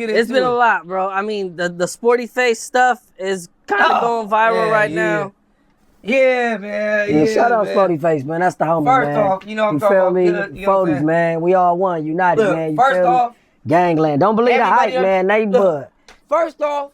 It's been a lot, bro. I mean, the Spoetyface stuff is kind of going viral right now. Yeah, man. Yeah, shout out Spoetyface, man. That's the homie, first man. Off, you know what I'm feel talking me? about. You know what I'm 40s, man. We all one, united, Look, man. You first feel off, me? Gangland. Don't believe the hype, everybody man. They bud. First off,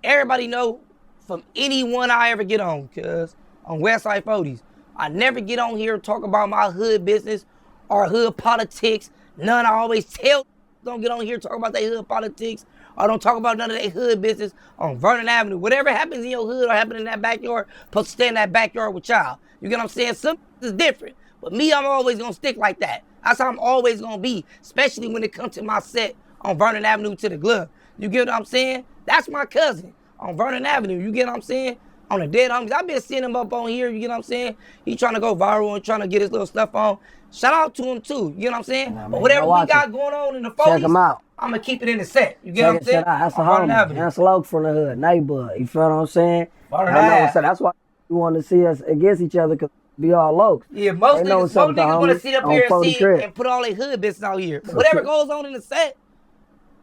everybody know from anyone I ever get on, cuz on Westside 40s, I never get on here and talk about my hood business or hood politics. None. I always tell don't get on here and talk about their hood politics or don't talk about none of their hood business on Vernon Avenue. Whatever happens in your hood or happen in that backyard, supposed to stay in that backyard with y'all. You get what I'm saying? Some is different. But me, I'm always gonna stick like that. That's how I'm always gonna be, especially when it comes to my set on Vernon Avenue to the Glove. You get what I'm saying? That's my cousin on Vernon Avenue. You get what I'm saying? On the dead homies. I've been seeing him up on here, you get what I'm saying? He trying to go viral and trying to get his little stuff on. Shout out to him too, you get what I'm saying? Nah, but man, whatever we got going on in the 40s, check him out. I'm gonna keep it in the set. You get what I'm saying? That's a Vernon homie. Avenue. That's a local from the hood, neighborhood. You feel what I'm saying? Vernon I know, Ave. so that's why you want to see us against each other, because we all locals. Yeah, most niggas want to sit up here and see and put all their hood business out here. But whatever goes on in the set,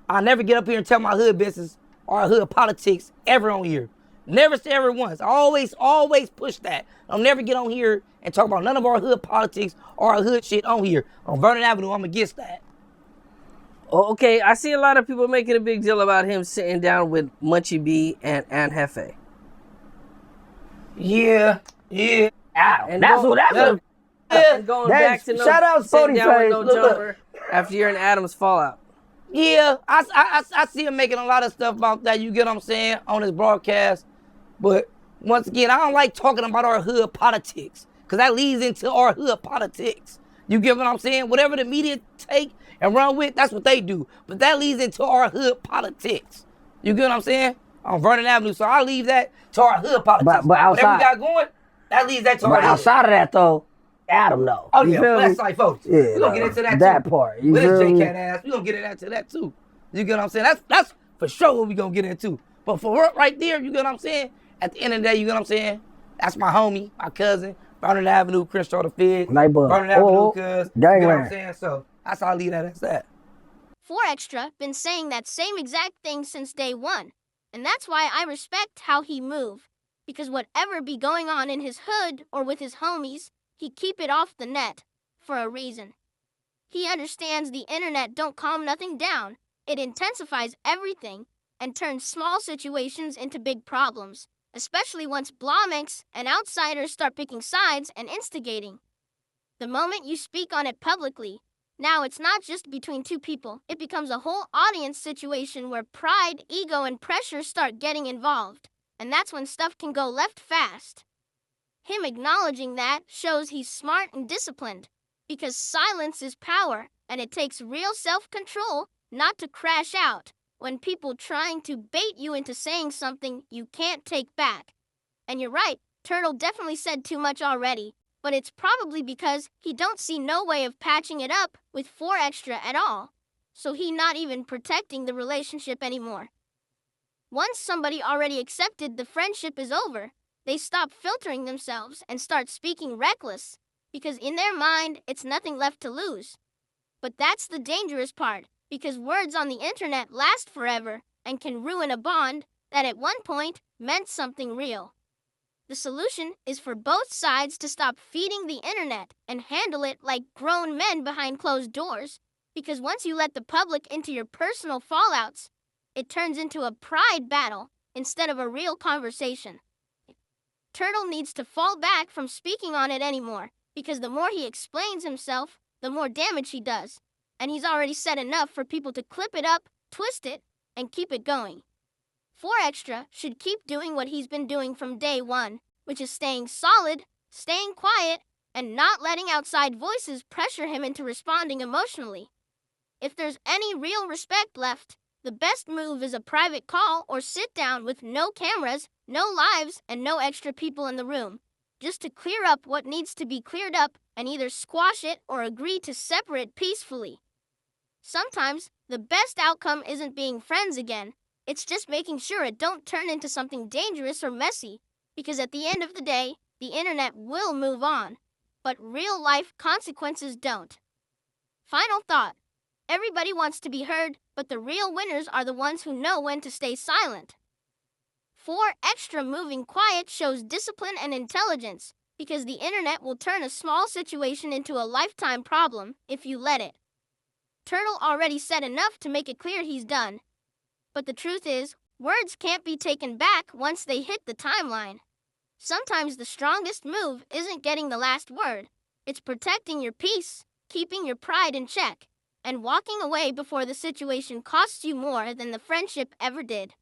I never get up here and tell my hood business or hood politics ever on here. Never say ever once. I always push that. I'll never get on here and talk about none of our hood politics or our hood shit on here. On Vernon Avenue, I'm against that. Okay, I see a lot of people making a big deal about him sitting down with Munchie B and Hefe. Yeah. And that's going back to shout out sitting down with no Spoetyface. jumper after you're in Adam's fallout. Yeah, I see him making a lot of stuff about that, you get what I'm saying, on his broadcast. But once again, I don't like talking about our hood politics, because that leads into our hood politics. You get what I'm saying? Whatever the media take and run with, that's what they do. But that leads into our hood politics. You get what I'm saying? On Vernon Avenue. So I leave that to our hood politics. But outside, whatever we got going, that leaves that to our hood. Outside of that, though, Adam, though. Oh, yeah, Westside folks. Yeah, we're going to get into that, that too. part. With this J-Cat ass, we're going to get into that, too. You get what I'm saying? That's for sure what we're going to get into. But for right there, you get what I'm saying? At the end of the day, you get what I'm saying? That's my homie, my cousin, Vernon Avenue, Crenshaw the Fifth. Vernon Avenue, cuz. You get what I'm saying? So that's how I leave that as that. 4Extra been saying that same exact thing since day one. And that's why I respect how he move. Because whatever be going on in his hood or with his homies, he keep it off the net for a reason. He understands the internet don't calm nothing down. It intensifies everything and turns small situations into big problems, especially once blahminks and outsiders start picking sides and instigating. The moment you speak on it publicly, now it's not just between two people, it becomes a whole audience situation where pride, ego, and pressure start getting involved. And that's when stuff can go left fast. Him acknowledging that shows he's smart and disciplined, because silence is power, and it takes real self-control not to crash out when people trying to bait you into saying something you can't take back. And you're right, Turtle definitely said too much already, but it's probably because he don't see no way of patching it up with 4Extra at all, so he not even protecting the relationship anymore. Once somebody already accepted the friendship is over, they stop filtering themselves and start speaking reckless, because in their mind, it's nothing left to lose. But that's the dangerous part, because words on the internet last forever and can ruin a bond that at one point meant something real. The solution is for both sides to stop feeding the internet and handle it like grown men behind closed doors, because once you let the public into your personal fallouts, it turns into a pride battle instead of a real conversation. Turtle needs to fall back from speaking on it anymore, because the more he explains himself, the more damage he does. And he's already said enough for people to clip it up, twist it, and keep it going. 4Extra should keep doing what he's been doing from day one, which is staying solid, staying quiet, and not letting outside voices pressure him into responding emotionally. If there's any real respect left, the best move is a private call or sit down with no cameras, no lives, and no extra people in the room, just to clear up what needs to be cleared up and either squash it or agree to separate peacefully. Sometimes, the best outcome isn't being friends again, it's just making sure it don't turn into something dangerous or messy, because at the end of the day, the internet will move on, but real-life consequences don't. Final thought. Everybody wants to be heard, but the real winners are the ones who know when to stay silent. 4. Extra moving quiet shows discipline and intelligence, because the internet will turn a small situation into a lifetime problem if you let it. Turtle already said enough to make it clear he's done. But the truth is, words can't be taken back once they hit the timeline. Sometimes the strongest move isn't getting the last word. It's protecting your peace, keeping your pride in check, and walking away before the situation costs you more than the friendship ever did.